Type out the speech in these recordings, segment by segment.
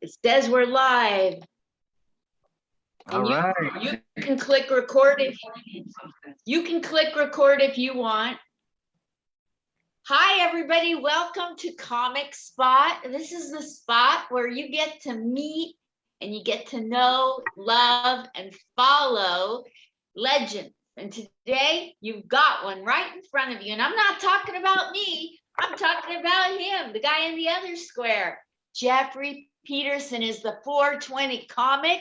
It says we're live. All right. You can click record if you want. Hi, everybody. Welcome to Comic Spot. This is the spot where you get to meet and you get to know, love, and follow legends. And today you've got one right in front of you. And I'm not talking about me. I'm talking about him, the guy in the other square. Jeffrey Peterson is the 420 comic.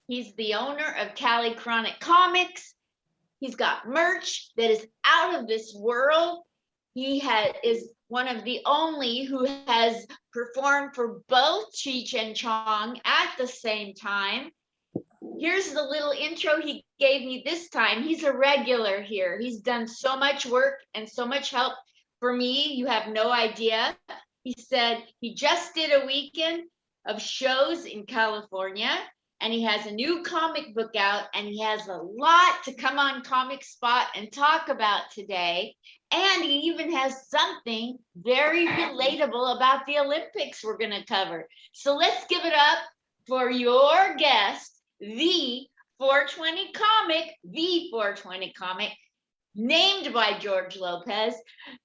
He's the owner of CaliChronicComix. He's got merch that is out of this world. He is one of the only who has performed for both Cheech and Chong at the same time. Here's the little intro he gave me this time. He's a regular here. He's done so much work and so much help for me. You have no idea. He said he just did a weekend of shows in California, and he has a new comic book out, and he has a lot to come on Comic Spot and talk about today. And he even has something very relatable about the Olympics we're going to cover. So let's give it up for your guest, the 420 comic, named by George Lopez,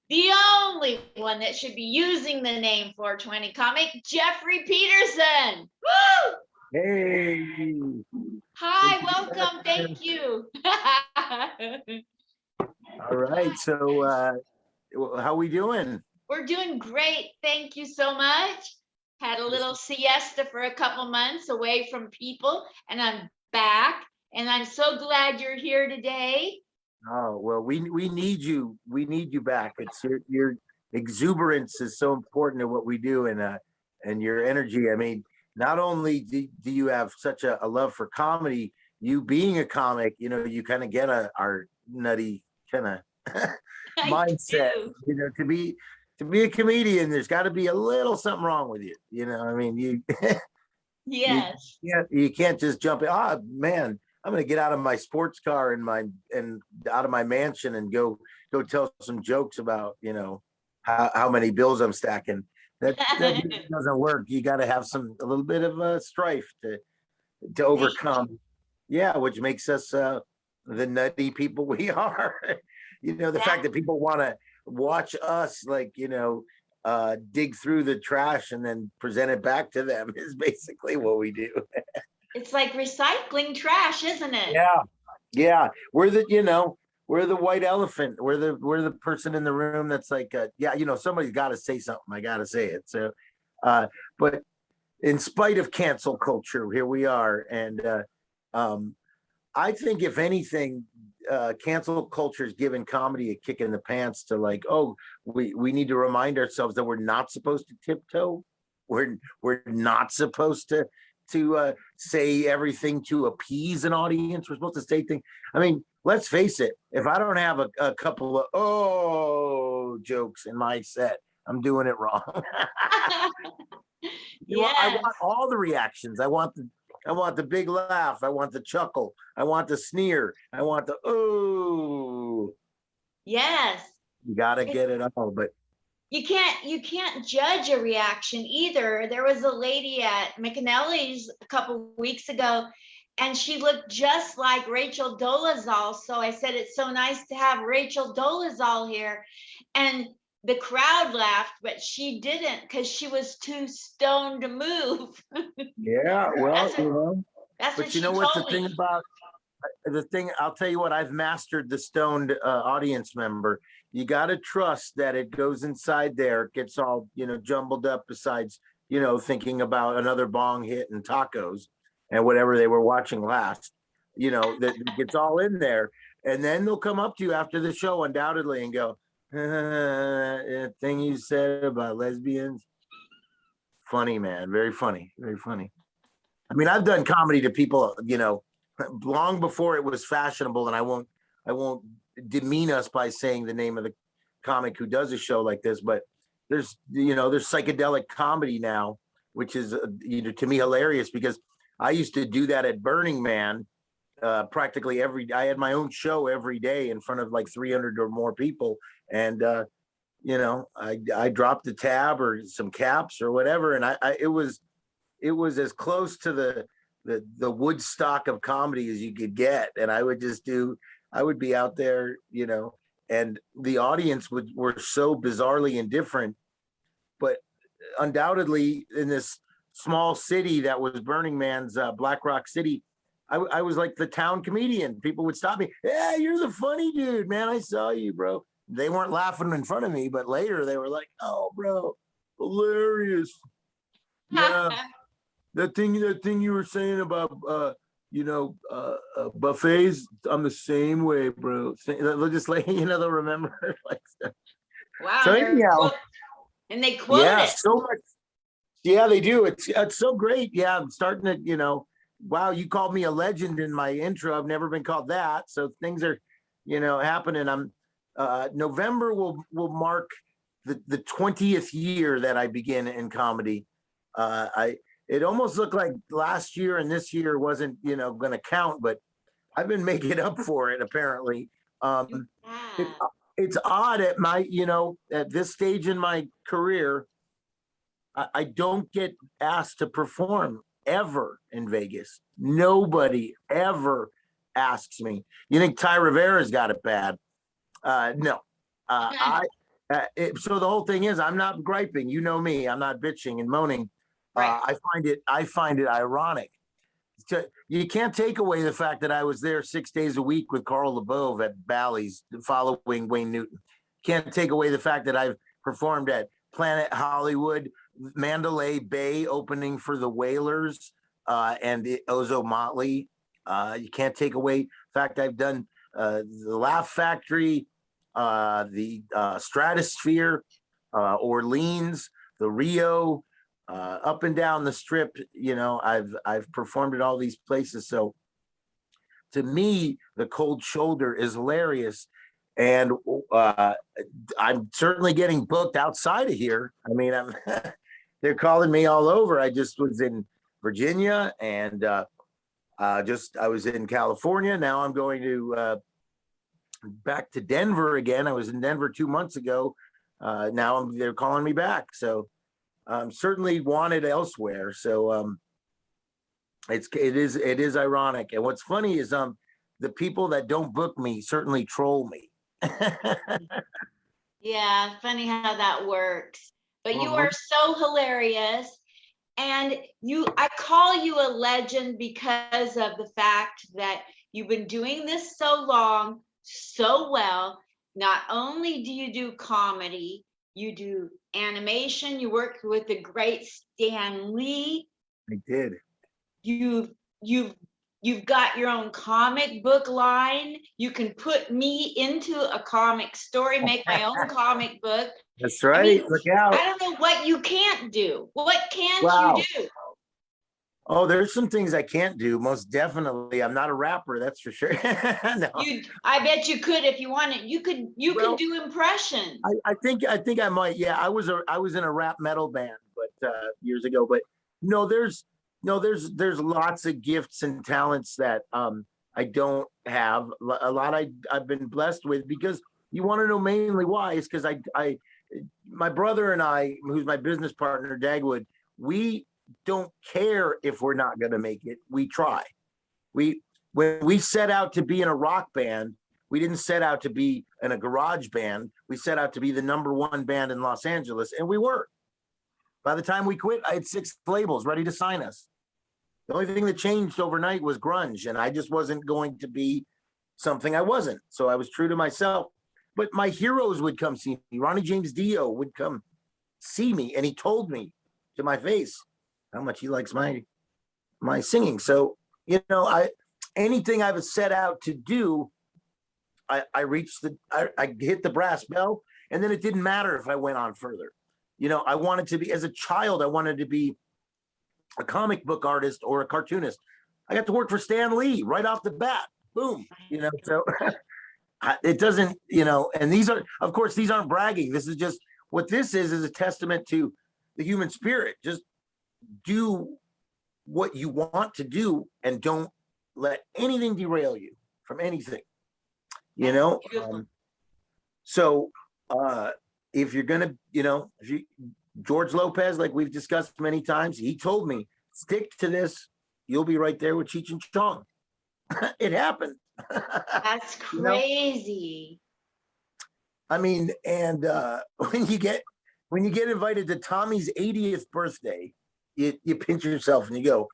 the only one that should be using the name 420 comic, Jeffrey Peterson. Woo! Hey. Hi, welcome. Thank you. All right. So how we doing? We're doing great. Thank you so much. Had a little siesta for a couple months away from people, and I'm back. And I'm so glad you're here today. Oh, well, we need you. We need you back. It's your exuberance is so important to what we do, and your energy. I mean, not only do you have such a love for comedy, you being a comic, you kind of get our nutty kind of mindset. To be a comedian, there's got to be a little something wrong with you. I mean, you yes, you can't just jump in. Oh man, I'm going to get out of my sports car and out of my mansion and go tell some jokes about how many bills I'm stacking. That doesn't work. You got to have a little bit of strife to overcome. Yeah, which makes us the nutty people we are. The fact that people want to watch us dig through the trash and then present it back to them is basically what we do. It's like recycling trash, isn't it? Yeah. We're the white elephant. We're the person in the room that's like, somebody's got to say something. I got to say it. So, but in spite of cancel culture, here we are. And I think if anything, cancel culture has given comedy a kick in the pants to we need to remind ourselves that we're not supposed to tiptoe. We're not supposed to say everything to appease an audience. We're supposed to say things. I mean, let's face it. If I don't have a couple of jokes in my set, I'm doing it wrong. I want all the reactions. I want the big laugh. I want the chuckle. I want the sneer. I want the oh. Yes. You got to get it all, but you can't judge a reaction either. There was a lady at McAnally's a couple weeks ago, and she looked just like Rachel Dolezal. So I said, it's so nice to have Rachel Dolezal here. And the crowd laughed, but she didn't because she was too stoned to move. Yeah, well, that's but what you know what the me. thing about I'll tell you what, I've mastered the stoned audience member. You got to trust that it goes inside there, it gets all, jumbled up besides, thinking about another bong hit and tacos and whatever they were watching last, that gets all in there. And then they'll come up to you after the show undoubtedly and go, thing you said about lesbians. Funny, man. Very funny. Very funny. I mean, I've done comedy to people, long before it was fashionable, and I won't demean us by saying the name of the comic who does a show like this, but there's psychedelic comedy now, which is to me hilarious because I used to do that at Burning Man practically I had my own show every day in front of like 300 or more people, and I dropped the tab or some caps or whatever, and it was it was as close to the Woodstock of comedy as you could get. And I would I would be out there, and the audience were so bizarrely indifferent, but undoubtedly in this small city that was Burning Man's Black Rock City, I was like the town comedian. People would stop me. Yeah, you're the funny dude, man. I saw you, bro. They weren't laughing in front of me, but later they were like, oh, bro, hilarious. Yeah. That thing you were saying about, buffets, I'm the same way, bro. They'll just like, they'll remember. Like, Wow. so anyhow, and they quote yeah, it. so much. Yeah, they do. It's so great. Yeah, I'm starting to, wow, you called me a legend in my intro. I've never been called that. So things are, happening. November will mark the 20th year that I begin in comedy. It almost looked like last year and this year wasn't, going to count, but I've been making up for it apparently. It's odd at my, at this stage in my career, I don't get asked to perform ever in Vegas. Nobody ever asks me. You think Ty Rivera's got it bad? No. So the whole thing is, I'm not griping. You know me. I'm not bitching and moaning. Right. I find it ironic. You can't take away the fact that I was there 6 days a week with Carl LeBove at Bally's following Wayne Newton. Can't take away the fact that I've performed at Planet Hollywood, Mandalay Bay opening for the Whalers and the Ozo Motley. You can't take away the fact I've done the Laugh Factory, the Stratosphere, Orleans, the Rio, up and down the Strip. I've performed at all these places. So to me, the cold shoulder is hilarious. And I'm certainly getting booked outside of here. I mean, they're calling me all over. I just was in Virginia and I was in California. Now I'm going to back to Denver again. I was in Denver 2 months ago. Now they're calling me back. So I'm certainly wanted elsewhere. So it is ironic. And what's funny is the people that don't book me certainly troll me. Yeah, funny how that works. But you are so hilarious. And I call you a legend because of the fact that you've been doing this so long, so well. Not only do you do comedy, you do animation. You worked with the great Stan Lee. I did. You've got your own comic book line. You can put me into a comic story, make my own comic book. That's right. Look out. I don't know what you can't do. What can't you do? Oh, there's some things I can't do. Most definitely. I'm not a rapper, that's for sure. No. I bet you could if you wanted. You could do impressions. I think I might. Yeah, I was in a rap metal band, but years ago. But there's lots of gifts and talents that I don't have. A lot I've been blessed with, because you want to know mainly why. Is because my brother and I, who's my business partner, Dagwood, we don't care if we're not going to make it. We try. When we set out to be in a rock band, we didn't set out to be in a garage band. We set out to be the #1 band in Los Angeles, and we were. By the time we quit, I had 6 labels ready to sign us. The only thing that changed overnight was grunge, and I just wasn't going to be something I wasn't. So I was true to myself. But my heroes would come see me. Ronnie James Dio would come see me, and he told me to my face how much he likes my singing. So, anything I've set out to do, I hit the brass bell, and then it didn't matter if I went on further. I wanted to be, as a child, I wanted to be a comic book artist or a cartoonist. I got to work for Stan Lee right off the bat. Boom. So it doesn't, and these aren't bragging. This is just, what this is a testament to the human spirit. Just do what you want to do and don't let anything derail you from anything, so if you're gonna, George Lopez, like we've discussed many times, he told me stick to this, you'll be right there with Cheech and Chong. It happened. That's You know? crazy. I mean, and when you get invited to Tommy's 80th birthday, you pinch yourself and you go,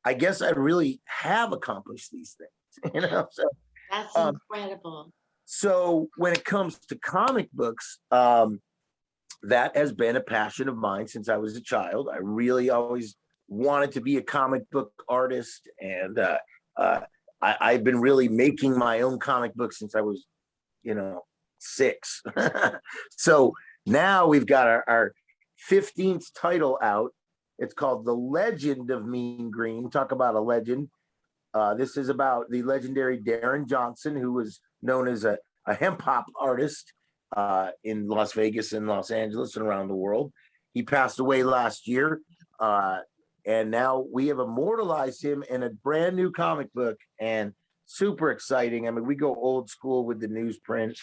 I guess I really have accomplished these things. That's Um, incredible. so when it comes to comic books, that has been a passion of mine since I was a child. I really always wanted to be a comic book artist, and I've been really making my own comic books since I was, 6. So now we've got our 15th title out. It's called The Legend of Mean Green. Talk about a legend. This is about the legendary Darren Johnson, who was known as a hemp hop artist in Las Vegas and Los Angeles and around the world. He passed away last year. And now we have immortalized him in a brand new comic book, and super exciting. I mean, we go old school with the newsprint.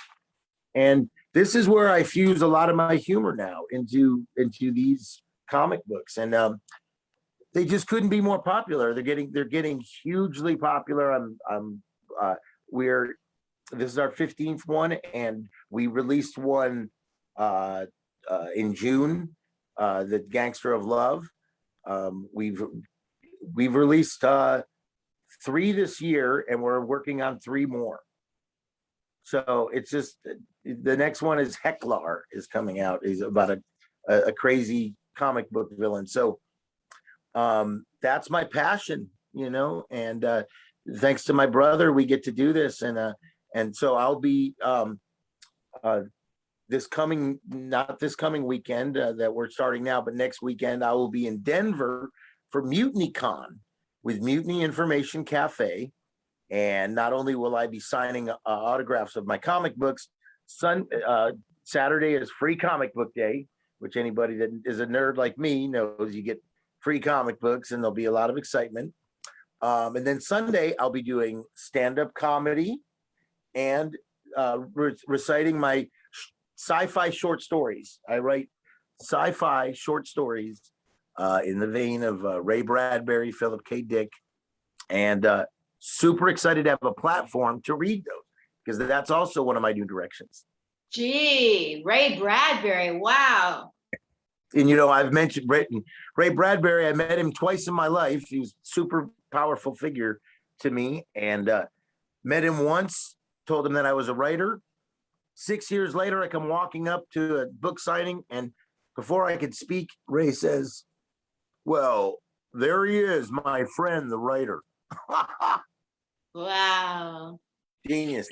And this is where I fuse a lot of my humor now into these comic books. And they just couldn't be more popular. They're getting hugely popular. This is our 15th one, and we released one in June, The Gangster of Love. We've released 3 this year, and we're working on 3 more. So it's just, the next one is Hecklar is coming out. Is about a crazy comic book villain. So that's my passion, and thanks to my brother, we get to do this. And so I'll be not this coming weekend that we're starting now, but next weekend I will be in Denver for MutinyCon with Mutiny Information Cafe. And not only will I be signing autographs of my comic books, Saturday is free comic book day, which anybody that is a nerd like me knows you get free comic books, and there'll be a lot of excitement. And then Sunday, I'll be doing stand-up comedy and reciting my sci-fi short stories. I write sci-fi short stories in the vein of Ray Bradbury, Philip K. Dick, and super excited to have a platform to read those, because that's also one of my new directions. Gee, Ray Bradbury, wow. And I've mentioned Ray Bradbury. I met him twice in my life. He was a super powerful figure to me, and met him once, told him that I was a writer. 6 years later, I come walking up to a book signing, and before I could speak, Ray says, "Well, there he is, my friend, the writer." Wow. Genius.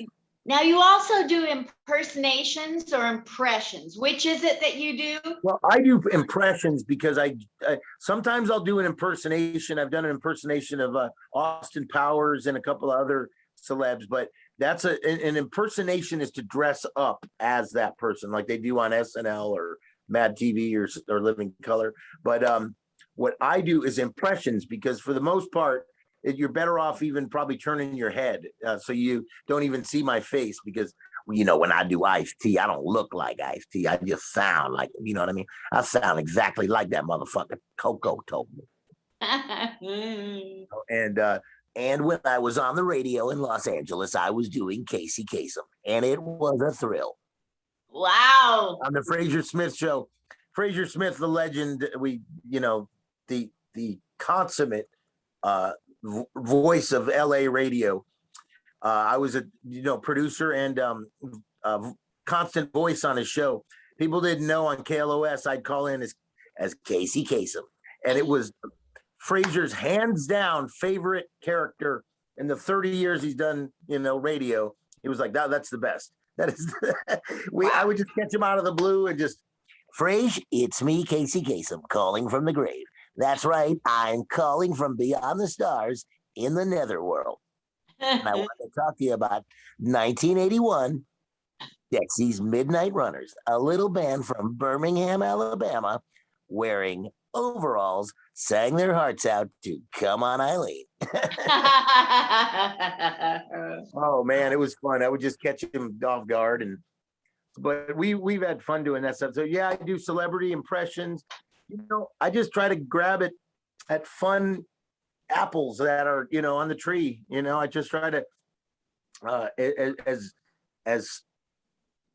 Now, you also do impersonations or impressions. Which is it that you do? Well, I do impressions because I sometimes I'll do an impersonation. I've done an impersonation of Austin Powers and a couple of other celebs, but that's an impersonation is to dress up as that person, like they do on SNL or Mad TV or Living Color. But what I do is impressions, because for the most part, you're better off even probably turning your head so you don't even see my face, because when I do Ice-T, I don't look like Ice-T. I just sound like, you know what I mean? I sound exactly like that motherfucker Coco told me. And when I was on the radio in Los Angeles, I was doing Casey Kasem, and it was a thrill. Wow. On the Fraser Smith show. Fraser Smith, the legend, the consummate voice of LA radio. I was a producer and constant voice on his show. People didn't know on KLOS I'd call in as Casey Kasem, and it was Fraser's hands down favorite character in the 30 years he's done radio. He was like, that's the best. That is I would just catch him out of the blue and just, Frasier, it's me, Casey Kasem, calling from the grave. That's right, I'm calling from beyond the stars in the netherworld. And I want to talk to you about 1981, Dexy's Midnight Runners, a little band from Birmingham, Alabama, wearing overalls, sang their hearts out to Come On Eileen. Oh man, it was fun. I would just catch him off guard, but we've had fun doing that stuff. So yeah, I do celebrity impressions. I just try to grab it at fun apples that are, on the tree. I just try to, as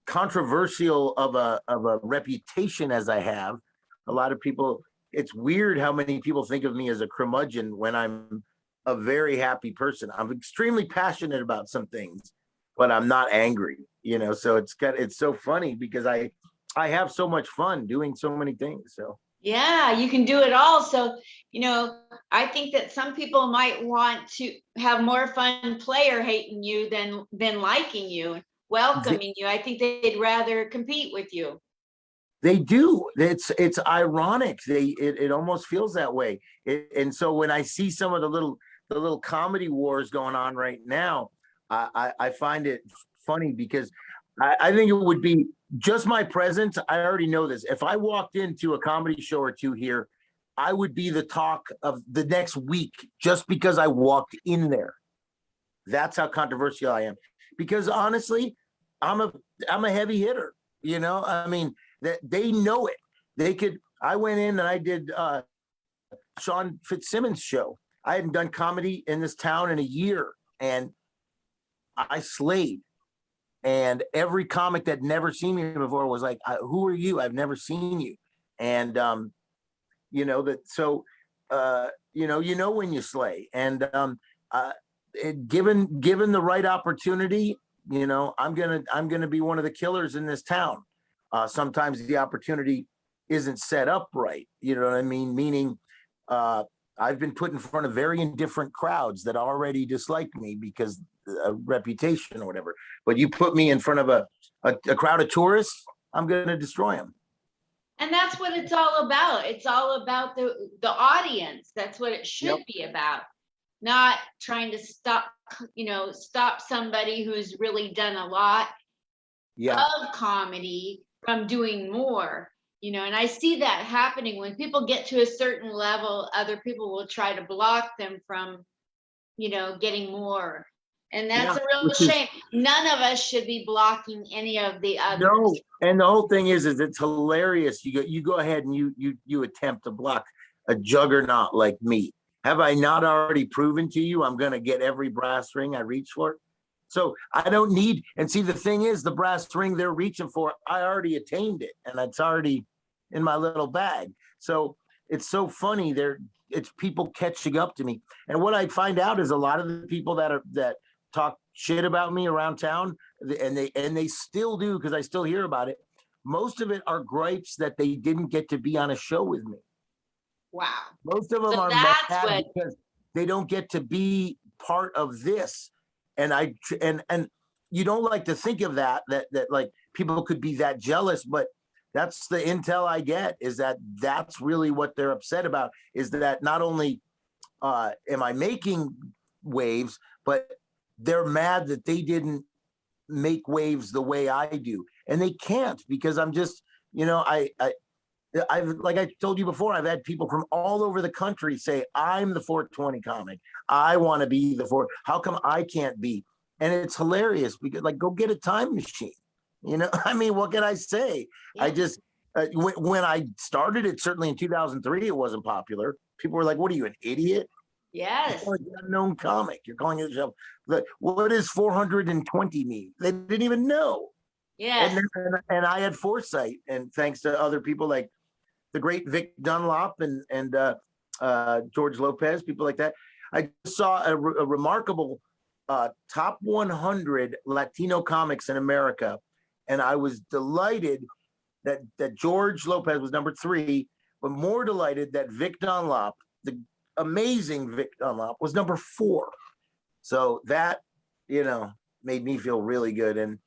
controversial of a reputation as I have, a lot of people, it's weird how many people think of me as a curmudgeon when I'm a very happy person. I'm extremely passionate about some things, but I'm not angry, so it's so funny because I have so much fun doing so many things. So yeah, you can do it all. So, I think that some people might want to have more fun player hating you than liking you, welcoming you. I think they'd rather compete with you. they do. It's ironic. It almost feels that way. And so when I see some of the little comedy wars going on right now, I find it funny because I think it would be just my presence. I already know this. If I walked into a comedy show or two here, I would be the talk of the next week just because I walked in there. That's how controversial I am. Because honestly, I'm a heavy hitter. I mean, that they know it. They could. I went in and I did Sean Fitzsimmons' show. I hadn't done comedy in this town in a year, and I slayed. And every comic that never seen me before was like, "Who are you? I've never seen you." And that. So when you slay, and given the right opportunity, I'm gonna be one of the killers in this town. Sometimes the opportunity isn't set up right. You know what I mean? Meaning, I've been put in front of very indifferent crowds that already dislike me because a reputation or whatever. But you put me in front of a crowd of tourists, I'm going to destroy them. And that's what it's all about. It's all about the audience. That's what it should be about. Not trying to stop somebody who's really done a lot of comedy from doing more. And I see that happening when people get to a certain level, other people will try to block them from, getting more. And that's a real shame. None of us should be blocking any of the others. No, and the whole thing is it's hilarious. You go ahead and you attempt to block a juggernaut like me. Have I not already proven to you I'm going to get every brass ring I reach for? So I don't need, and see, the thing is, the brass ring they're reaching for, I already attained it, and it's already in my little bag. So it's so funny. It's people catching up to me. And what I find out is a lot of the people that talk shit about me around town, and they still do, because I still hear about it. Most of it are gripes that they didn't get to be on a show with me. Wow. Most of them are mad because they don't get to be part of this. And you don't like to think of that like people could be that jealous, but that's the intel I get, is that's really what they're upset about, is that not only am I making waves, but they're mad that they didn't make waves the way I do. And they can't, because I'm just, I've, like I told you before, I've had people from all over the country say, I'm the 420 comic. I want to be the how come I can't be? And it's hilarious because, like, go get a time machine. I mean, what can I say? Yeah. I just, when I started it, certainly in 2003, it wasn't popular. People were like, what are you, an idiot? Yes. You're an unknown comic. You're calling yourself, what does 420 mean? They didn't even know. Yes. And I had foresight, and thanks to other people like the great Vic Dunlop and George Lopez, people like that. I saw a remarkable top 100 Latino comics in America, and I was delighted that George Lopez was number 3, but more delighted that Vic Dunlop, the amazing Vic Dunlop, was number 4. So that, made me feel really good. And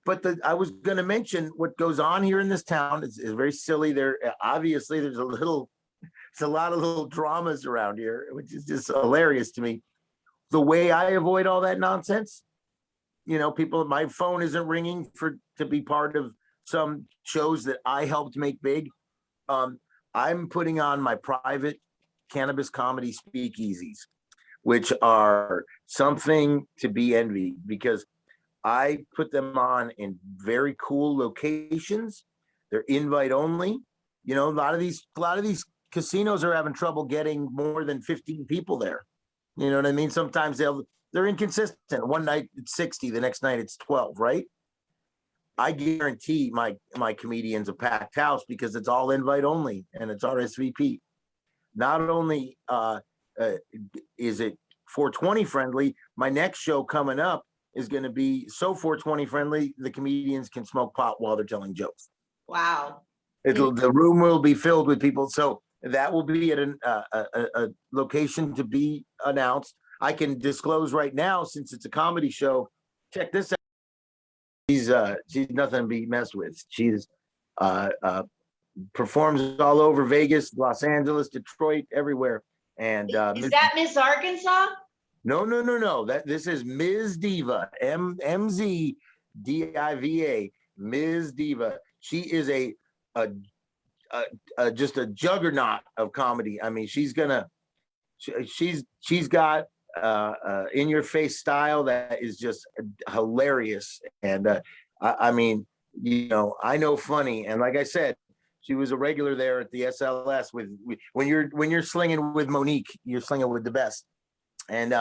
but I was going to mention what goes on here in this town is very silly. Obviously there's a lot of little dramas around here, which is just hilarious to me. The way I avoid all that nonsense, people, my phone isn't ringing to be part of some shows that I helped make big. I'm putting on my private cannabis comedy speakeasies, which are something to be envied, because I put them on in very cool locations. They're invite only. A lot of these casinos are having trouble getting more than 15 people there. You know what I mean? Sometimes they're inconsistent. One night it's 60, the next night it's 12, right? I guarantee my comedians a packed house because it's all invite only and it's RSVP. Not only is it 420 friendly, my next show coming up is going to be so 420 friendly, the comedians can smoke pot while they're telling jokes. Wow. The room will be filled with people. So that will be at a location to be announced. I can disclose right now, since it's a comedy show. Check this out. She's nothing to be messed with. She's performs all over Vegas, Los Angeles, Detroit, everywhere. And is that Miss Arkansas? No. This is Ms. Diva, MZ DIVA, Ms. Diva. She is just a juggernaut of comedy. I mean, she's got in your face style that is just hilarious. And I mean, you know, I know funny, and like I said, she was a regular there at the SLS when you're slinging with Monique, you're slinging with the best. And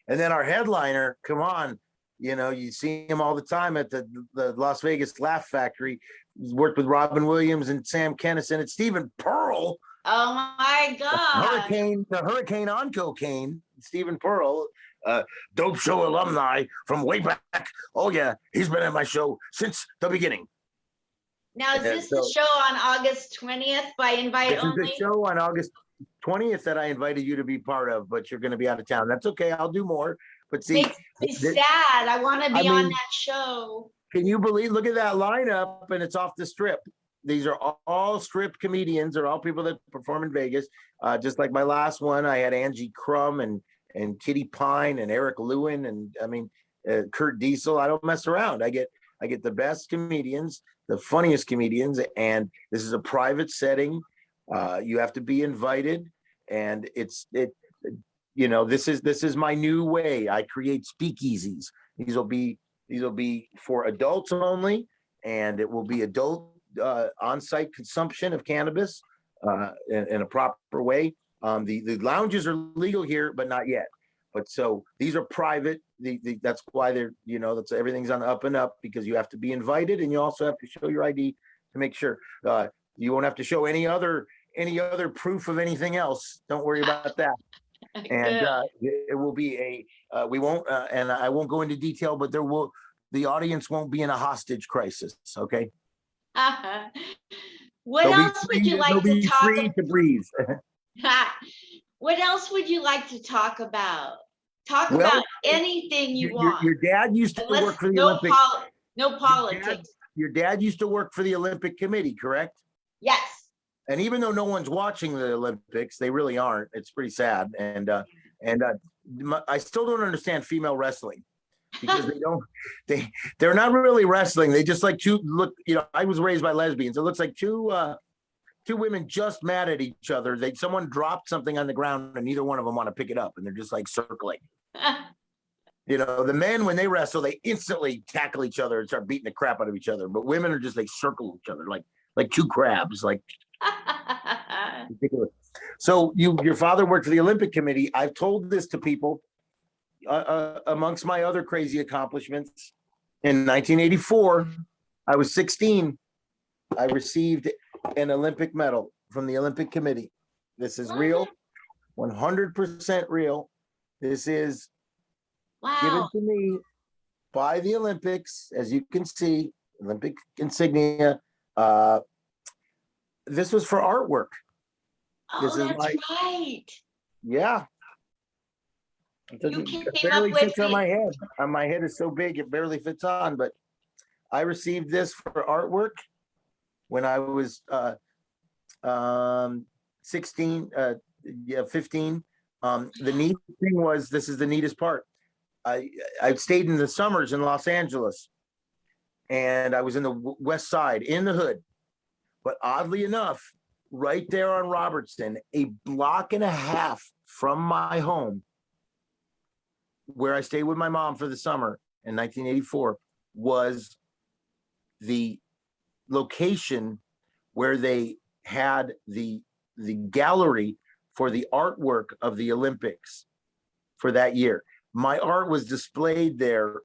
then our headliner, come on, you know, you see him all the time at the Las Vegas Laugh Factory. He's worked with Robin Williams and Sam Kinison and Stephen Pearl. Oh my God! The Hurricane on cocaine. Stephen Pearl, dope show alumni from way back. Oh yeah, he's been at my show since the beginning. Now, is this the show on August 20th by invite only? This is the show on August 20th that I invited you to be part of, but you're going to be out of town. That's okay. I'll do more. But see, makes me sad. I want to be on that show. Can you believe? Look at that lineup, and it's off the Strip. These are all Strip comedians. They're all people that perform in Vegas. Just like my last one, I had Angie Crum and Kitty Pine and Eric Lewin and I mean Kurt Diesel. I don't mess around. I get the best comedians, the funniest comedians, and this is a private setting. You have to be invited, and you know, this is my new way. I create speakeasies. These will be for adults only, and it will be adult on-site consumption of cannabis in a proper way. The lounges are legal here, but not yet. But so these are private. That's why they're, you know, everything's on the up and up, because you have to be invited, and you also have to show your ID to make sure. You won't have to show any other proof of anything else. Don't worry about that. And it will be we won't, and I won't go into detail, but the audience won't be in a hostage crisis. Okay. What else would you like to talk free to breathe. What else would you like to talk about? Talk about anything you want. Your dad used to work for the Olympic. No politics. Your dad used to work for the Olympic Committee, correct? Yes. And even though no one's watching the Olympics, they really aren't. It's pretty sad. And I still don't understand female wrestling, because they're not really wrestling. They just like look. You know, I was raised by lesbians. It looks like two women just mad at each other. Someone dropped something on the ground, and neither one of them want to pick it up, and they're just like circling. You know, the men, when they wrestle, they instantly tackle each other and start beating the crap out of each other. But women are just like circle each other, like two crabs, like. So your father worked for the Olympic Committee. I've told this to people. Amongst my other crazy accomplishments, in 1984, I was 16. I received an Olympic medal from the Olympic Committee. This is real, 100% real. This is given to me by the Olympics, as you can see, Olympic insignia. This was for artwork. That's right. Yeah. It barely fits on my head. My head is so big it barely fits on. But I received this for artwork when I was 16, 15. The neat thing was, this is the neatest part. I stayed in the summers in Los Angeles, and I was in the West Side, in the hood. But oddly enough, right there on Robertson, a block and a half from my home, where I stayed with my mom for the summer in 1984, was the location where they had the the gallery for the artwork of the Olympics for that year. My art was displayed there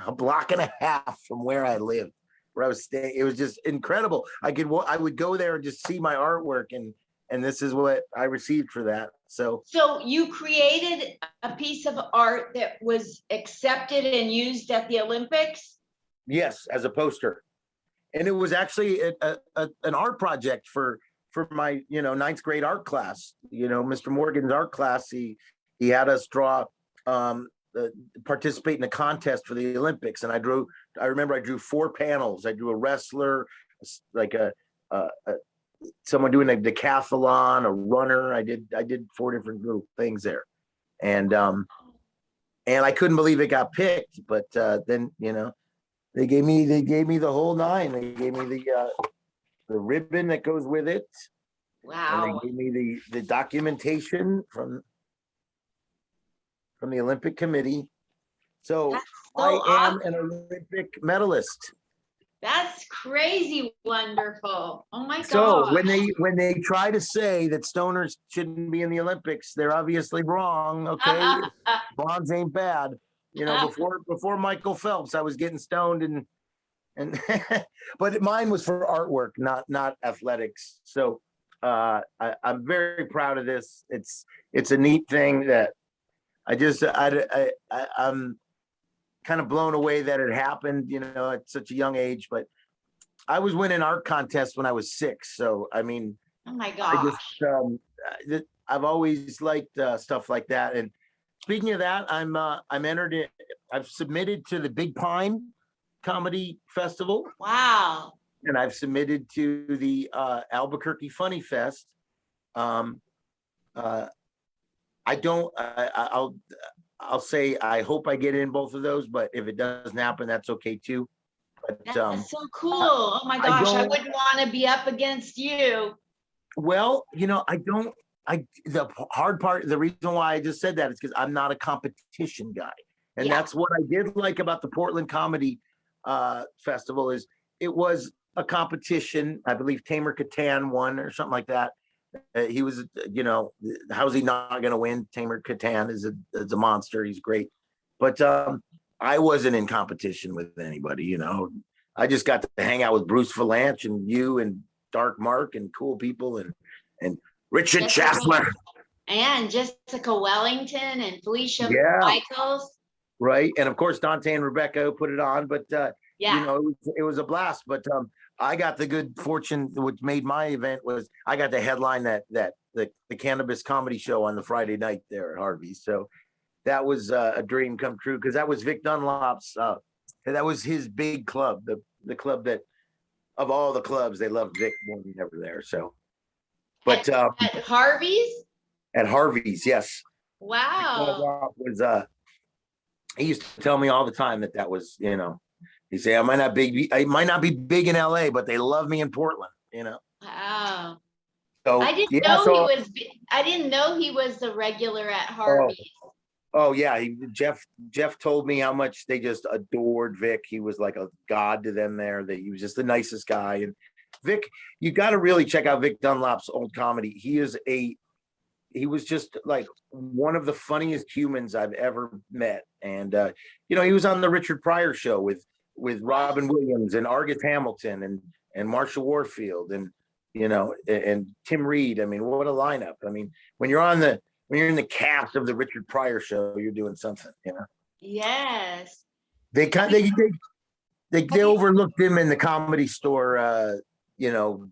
a block and a half from where I lived, where I was staying. It was just incredible. I would go there and just see my artwork, and this is what I received for that. So you created a piece of art that was accepted and used at the Olympics? yes, as a poster. And it was actually an art project for my, ninth grade art class. Mr. Morgan's art class, he had us draw, participate in a contest for the Olympics. And I remember I drew 4 panels. I drew a wrestler, like someone doing a decathlon, a runner. I did 4 different little things there. And I couldn't believe it got picked, but then, they gave me the whole 9. They gave me the ribbon that goes with it. Wow. And they gave me the documentation from the Olympic Committee. So I am an Olympic medalist. That's crazy wonderful. Oh my God. So when they try to say that stoners shouldn't be in the Olympics, they're obviously wrong. Okay. Bonds ain't bad. Before Michael Phelps, I was getting stoned and but mine was for artwork, not athletics. So I'm very proud of this. It's a neat thing that I'm kind of blown away that it happened, at such a young age. But I was winning art contests when I was 6. So I mean, oh my gosh, I've always liked stuff like that. And speaking of that, I'm entered it. I've submitted to the Big Pine Comedy Festival. Wow. And I've submitted to the Albuquerque Funny Fest. I'll say I hope I get in both of those, but if it doesn't happen, that's okay too. But that's so cool. Oh my gosh, I wouldn't want to be up against you. Well, the hard part, the reason why I just said that is because I'm not a competition guy. And that's what I did like about the Portland Comedy Festival is it was a competition. I believe Tamer Katan won or something like that. He was, how's he not going to win? Tamer Katan is a monster. He's great. But I wasn't in competition with anybody, I just got to hang out with Bruce Valanche and you and Dark Mark and cool people and Richard Schaffler. And Jessica Wellington and Felicia Michaels. Right. And of course, Dante and Rebecca put it on, but it was a blast. But I got the good fortune, which made my event was I got to headline the cannabis comedy show on the Friday night there at Harvey's. So that was a dream come true because that was Vic Dunlop's. That was his big club, the club that of all the clubs they loved Vic more than ever there. So, but at Harvey's. At Harvey's, yes. Wow. He used to tell me all the time that was, he say I might not be big in LA, but they love me in Portland, Wow. So I didn't know he was the regular at Harvey's. Oh yeah, Jeff told me how much they just adored Vic. He was like a god to them there. That he was just the nicest guy. And Vic, you got to really check out Vic Dunlop's old comedy. He was just like one of the funniest humans I've ever met. And he was on the Richard Pryor show with Robin Williams and Argus Hamilton and Marsha Warfield and and Tim Reed. I mean, what a lineup. I mean, when you're in the cast of the Richard Pryor show, you're doing something, Yes. They overlooked him in the Comedy Store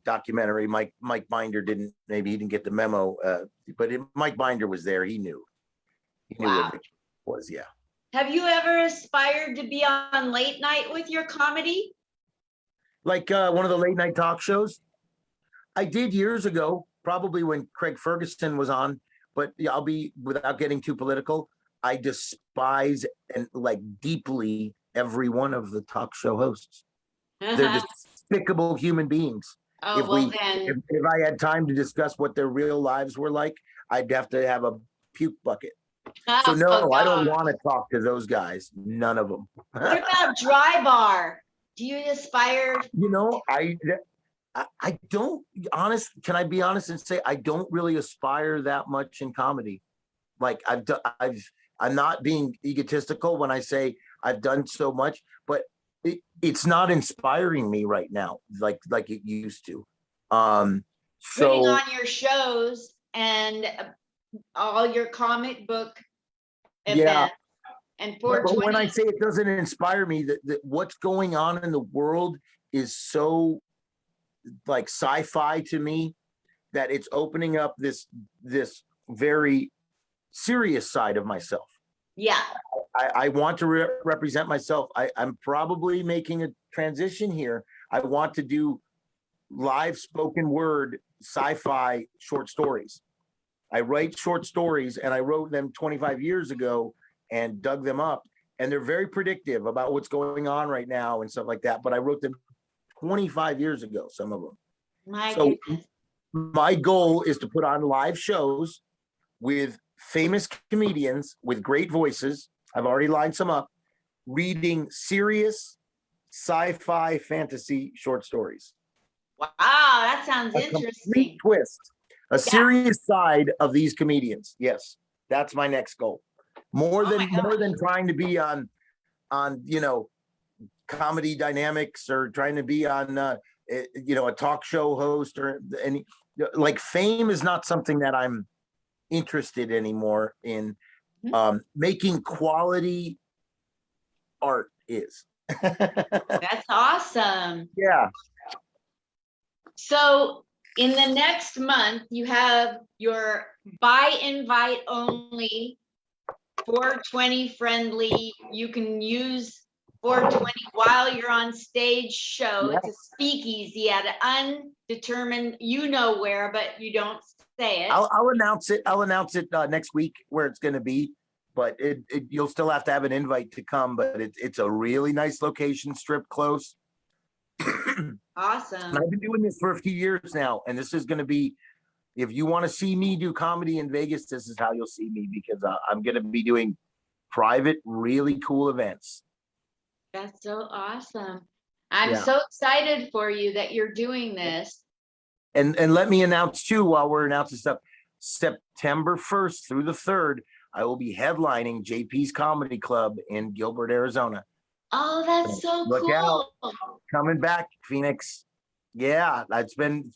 documentary. Mike Binder didn't get the memo, but Mike Binder was there. He knew what it was. Yeah. Have you ever aspired to be on late night with your comedy? Like one of the late night talk shows? I did years ago, probably when Craig Ferguson was on, but I'll be, without getting too political, I despise and like deeply every one of the talk show hosts. They're despicable human beings. Oh, if I had time to discuss what their real lives were like, I'd have to have a puke bucket. So no, I don't want to talk to those guys. None of them. What about Dry Bar? Do you aspire? I don't can I be honest and say I don't really aspire that much in comedy. Like I'm not being egotistical when I say I've done so much, but it's not inspiring me right now, like it used to. Putting So on your shows and all your comic book yeah, events and but when I 420. say it doesn't inspire me, that what's going on in the world is so like sci-fi to me that it's opening up this very serious side of myself. Yeah. I want to represent myself. I'm probably making a transition here. I want to do live spoken word sci-fi short stories. I write short stories and I wrote them 25 years ago and dug them up. And they're very predictive about what's going on right now and stuff like that. But I wrote them 25 years ago, some of them. My So goodness. my goal is to put on live shows with famous comedians with great voices. I've already lined some up, reading serious sci-fi fantasy short stories. Wow, that sounds A complete interesting. twist, a Yeah. serious side of these comedians. Yes, that's my next goal. More Oh than my more gosh. than trying to be on comedy dynamics or trying to be on a talk show host or any like fame is not something that I'm interested anymore in. Mhm. Making quality art is. That's awesome. Yeah. So in the next month, you have your by invite only 420 friendly. You can use 420 while you're on stage show. Yeah. It's a speakeasy at an undetermined, where, but you don't say it. I'll announce it. I'll announce it next week where it's going to be, but you'll still have to have an invite to come. But it's a really nice location, strip close. And Awesome. I've been doing this for a few years now, and this is going to be. If you want to see me do comedy in Vegas, this is how you'll see me because I'm going to be doing private, really cool events. That's so awesome. I'm Yeah. so excited for you that you're doing this. And let me announce too, while we're announcing stuff, September 1st through the 3rd, I will be headlining JP's Comedy Club in Gilbert, Arizona. Oh, that's so Look out, cool. coming back, Phoenix. Yeah, it's been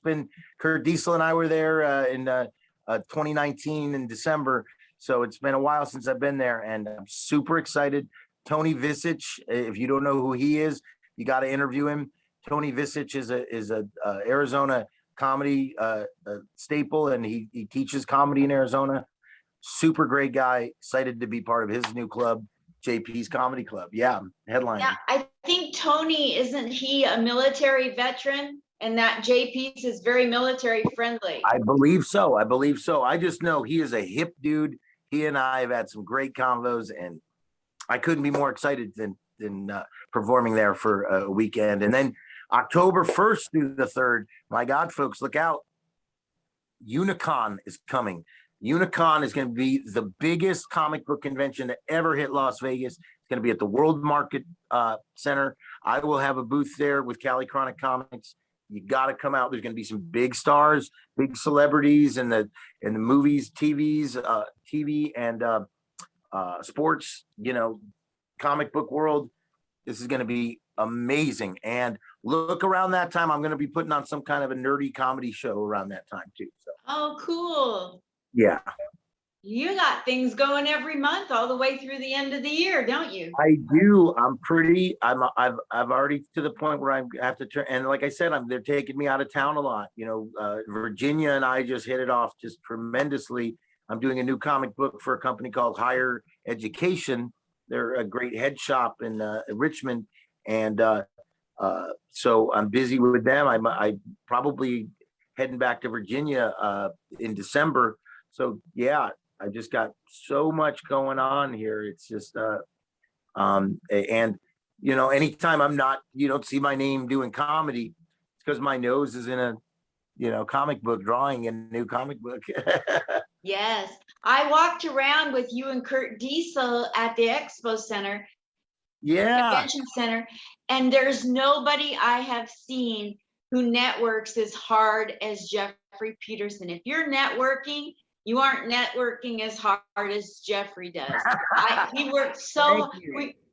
Kurt Diesel and I were there in 2019 in December. So it's been a while since I've been there, and I'm super excited. Tony Visich, if you don't know who he is, you got to interview him. Tony Visich is a Arizona comedy staple, and he teaches comedy in Arizona. Super great guy. Excited to be part of his new club, JP's Comedy Club. Yeah, headlining. Yeah, I think Tony, isn't he a military veteran? And that JP's is very military friendly. I believe so. I believe so. I just know he is a hip dude. He and I have had some great convos, and I couldn't be more excited than performing there for a weekend. And then October 1st through the 3rd, my God, folks, look out. Unicon is coming. Unicon is going to be the biggest comic book convention to ever hit Las Vegas. It's going to be at the World Market Center. I will have a booth there with CaliChronicComix. You got to come out. There's going to be some big stars, big celebrities in the movies, TV, and sports. Comic book world. This is going to be amazing. And look around that time. I'm going to be putting on some kind of a nerdy comedy show around that time too. So. Oh, cool. Yeah. You got things going every month all the way through the end of the year, don't you? I do. I've already to the point where I have to turn. And like I said, they're taking me out of town a lot. Virginia and I just hit it off just tremendously. I'm doing a new comic book for a company called Higher Education. They're a great head shop in Richmond. And so I'm busy with them. I probably heading back to Virginia in December. So yeah, I just got so much going on here. It's just and anytime you don't see my name doing comedy, it's because my nose is in a comic book drawing a new comic book. Yes. I walked around with you and Kurt Diesel at the Expo Center, Yeah. Convention Center, and there's nobody I have seen who networks as hard as Jeffrey Peterson. If you're networking, you aren't networking as hard as Jeffrey does. He worked so.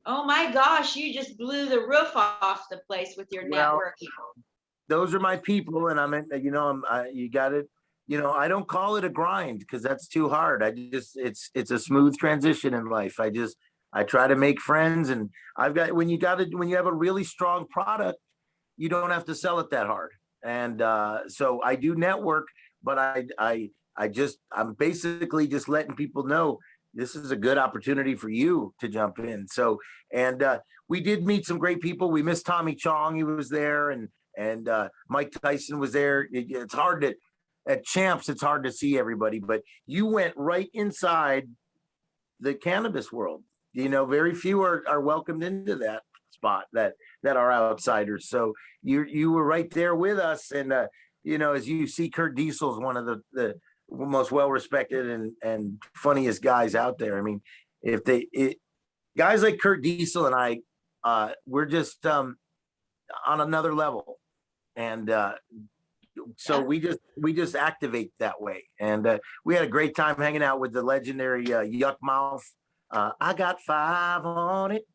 Oh my gosh, you just blew the roof off the place with your networking. Those are my people, and you got it. I don't call it a grind because that's too hard. It's a smooth transition in life. I try to make friends, and when you have a really strong product, you don't have to sell it that hard. And so I do network, but I'm basically just letting people know this is a good opportunity for you to jump in. So, and we did meet some great people. We missed Tommy Chong. He was there, and Mike Tyson was there. It's hard at Champs, it's hard to see everybody, but you went right inside the cannabis world. Very few are welcomed into that spot that are outsiders. So you were right there with us. And, as you see, Kurt Diesel's one of the most well-respected and funniest guys out there. I mean, guys like Kurt Diesel and I, we're just on another level. And so we just activate that way. And we had a great time hanging out with the legendary Yuck Mouth. I got 5 on it.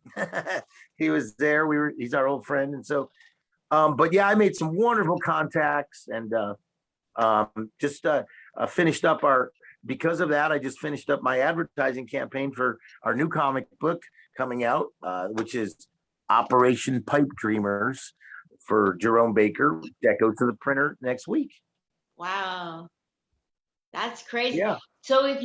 He was there. He's our old friend. And so, but yeah, I made some wonderful contacts, and just finished up because of that, I just finished up my advertising campaign for our new comic book coming out, which is Operation Pipe Dreamers for Jerome Baker. That goes to the printer next week. Wow. That's crazy. Yeah. So if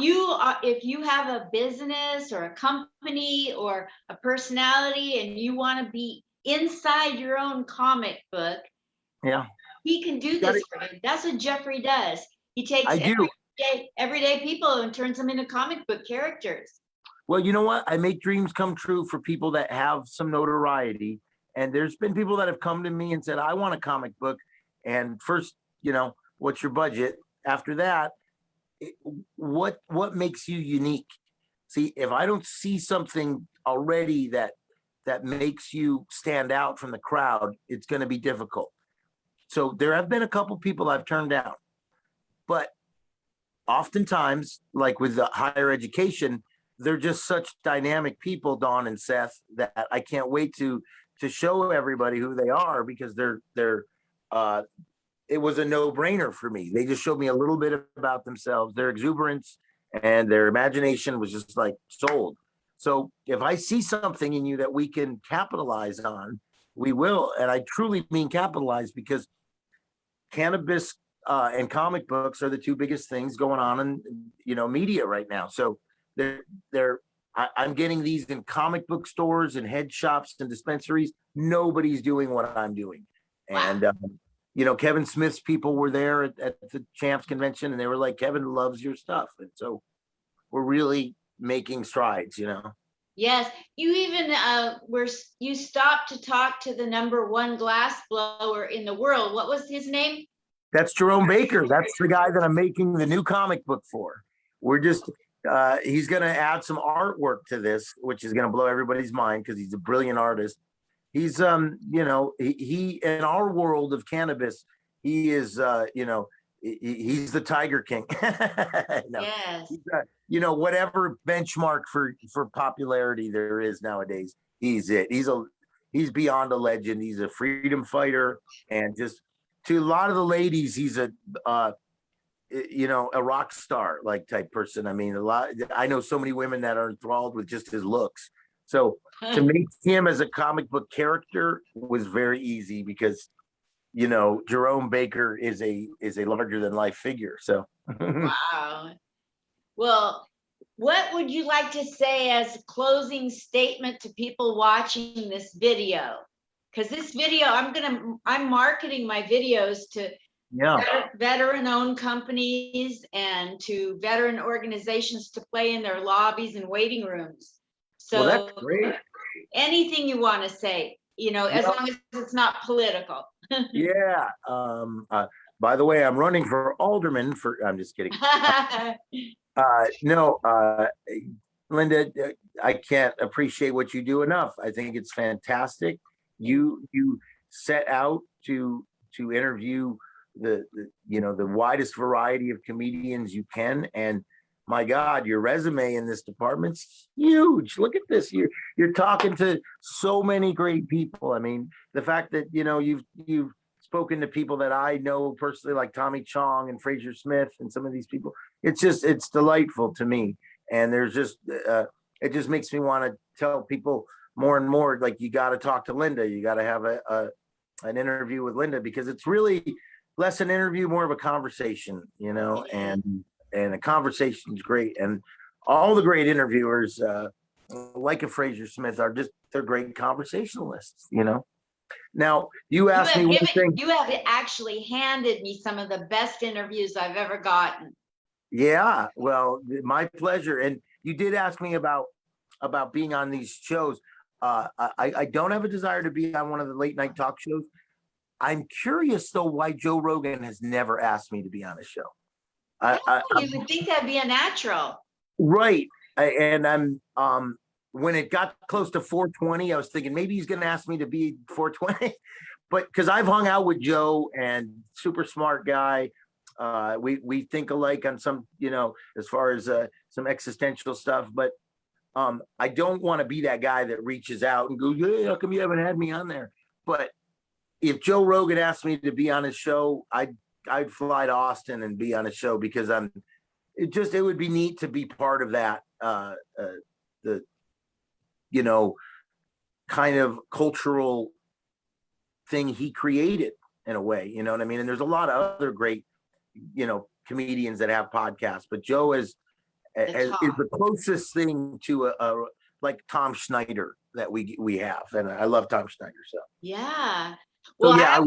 you have a business or a company or a personality and you want to be inside your own comic book, yeah, he can do this for you. That's what Jeffrey does. He takes everyday people and turns them into comic book characters. Well, you know what? I make dreams come true for people that have some notoriety. And there's been people that have come to me and said, I want a comic book. And first, what's your budget? After that, what makes you unique? See, if I don't see something already that makes you stand out from the crowd, it's going to be difficult. So there have been a couple people I've turned down, but oftentimes, like with the higher education, they're just such dynamic people, Dawn and Seth, that I can't wait to show everybody who they are, because it was a no-brainer for me. They just showed me a little bit about themselves, their exuberance and their imagination was just like sold. So if I see something in you that we can capitalize on, we will. And I truly mean capitalize, because cannabis and comic books are the two biggest things going on in media right now. So I'm getting these in comic book stores and head shops and dispensaries. Nobody's doing what I'm doing. And Kevin Smith's people were there at the Champs convention, and they were like, Kevin loves your stuff. And so we're really making strides, Yes, you even you stopped to talk to the #1 glass blower in the world. What was his name? That's Jerome Baker. That's the guy that I'm making the new comic book for. We're just he's going to add some artwork to this, which is going to blow everybody's mind, because he's a brilliant artist. He's he in our world of cannabis, he is he's the Tiger King. Yes. Whatever benchmark for popularity there is nowadays, he's it. He's beyond a legend. He's a freedom fighter, and just to a lot of the ladies, he's a rock star like type person. I mean, I know so many women that are enthralled with just his looks. So to make him as a comic book character was very easy, because Jerome Baker is a larger than life figure. So wow. Well, what would you like to say as a closing statement to people watching this video? Because this video, I'm marketing my videos to veteran-owned companies and to veteran organizations to play in their lobbies and waiting rooms. So that's great. Anything you want to say, as long as it's not political. Yeah. By the way, I'm running for alderman I'm just kidding. No, Linda, I can't appreciate what you do enough. I think it's fantastic. You set out to to interview the widest variety of comedians you can. And my God, your resume in this department's huge. Look at this. You're talking to so many great people. I mean, the fact that you've spoken to people that I know personally, like Tommy Chong and Fraser Smith and some of these people. It's delightful to me. And there's just it just makes me want to tell people more and more, like, you got to talk to Linda. You got to have an interview with Linda, because it's really less an interview, more of a conversation, and a conversation is great. And all the great interviewers, like a Fraser Smith, they're great conversationalists, Now, you asked me one thing. You have actually handed me some of the best interviews I've ever gotten. Yeah, well, my pleasure. And you did ask me about being on these shows. I don't have a desire to be on one of the late night talk shows. I'm curious, though, why Joe Rogan has never asked me to be on a show. You would think that'd be a natural. Right. And I'm when it got close to 420, I was thinking maybe he's going to ask me to be 420. But because I've hung out with Joe, and super smart guy. We think alike on some, as far as some existential stuff. But I don't want to be that guy that reaches out and goes, "Hey, how come you haven't had me on there?" But if Joe Rogan asked me to be on his show, I'd fly to Austin and be on a show, because it would be neat to be part of that, the kind of cultural thing he created, in a way, you know what I mean? And there's a lot of other great, comedians that have podcasts, but Joe is the closest thing to a like Tom Schneider that we have. And I love Tom Schneider. So yeah. Well, so, yeah,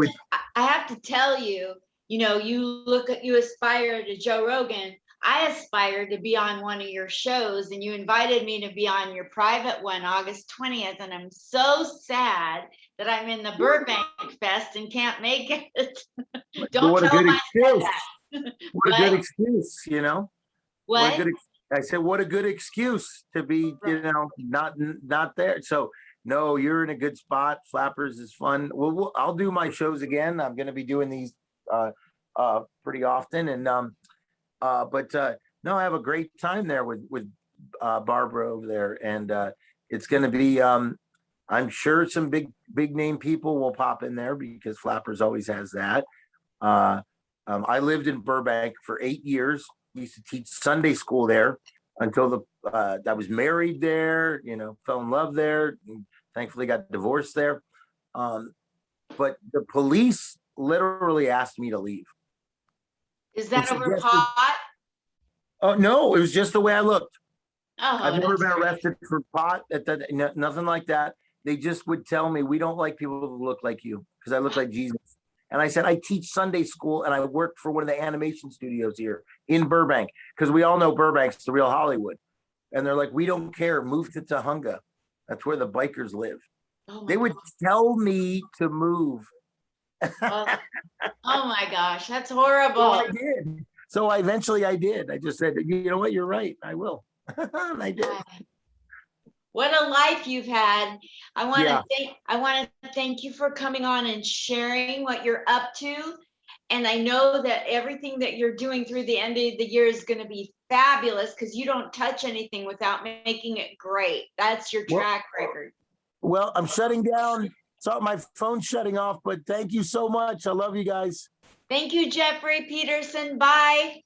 I have to tell you, you aspire to Joe Rogan. I aspire to be on one of your shows, and you invited me to be on your private one, August 20th. And I'm so sad that I'm in the Burbank Fest and can't make it. Don't tell him I said that. What a good excuse, What? I said, what a good excuse to be, not there. So no, you're in a good spot. Flappers is fun. Well, I'll do my shows again. I'm going to be doing these pretty often, and but no, I have a great time there with Barbara over there, and it's going to be. I'm sure some big name people will pop in there, because Flappers always has that. I lived in Burbank for 8 years. Used to teach Sunday school there until I was married there. Fell in love there. And thankfully, got divorced there. But the police literally asked me to leave. Is that over pot? Oh no, it was just the way I looked. Oh, I've never been arrested for pot. Nothing like that. They just would tell me, "We don't like people who look like you," because I look like Jesus. And I said, I teach Sunday school, and I work for one of the animation studios here in Burbank, because we all know Burbank's the real Hollywood. And they're like, "We don't care. Move to Tahunga. That's where the bikers live." They would tell me to move. Oh my gosh, that's horrible. So I did. So eventually I did. I just said, "You know what? You're right. I will." And I did. What a life you've had. I want to thank you for coming on and sharing what you're up to. And I know that everything that you're doing through the end of the year is going to be fabulous, because you don't touch anything without making it great. That's your track record. Well, I'm shutting down. So my phone's shutting off, but thank you so much. I love you guys. Thank you, Jeffrey Peterson. Bye.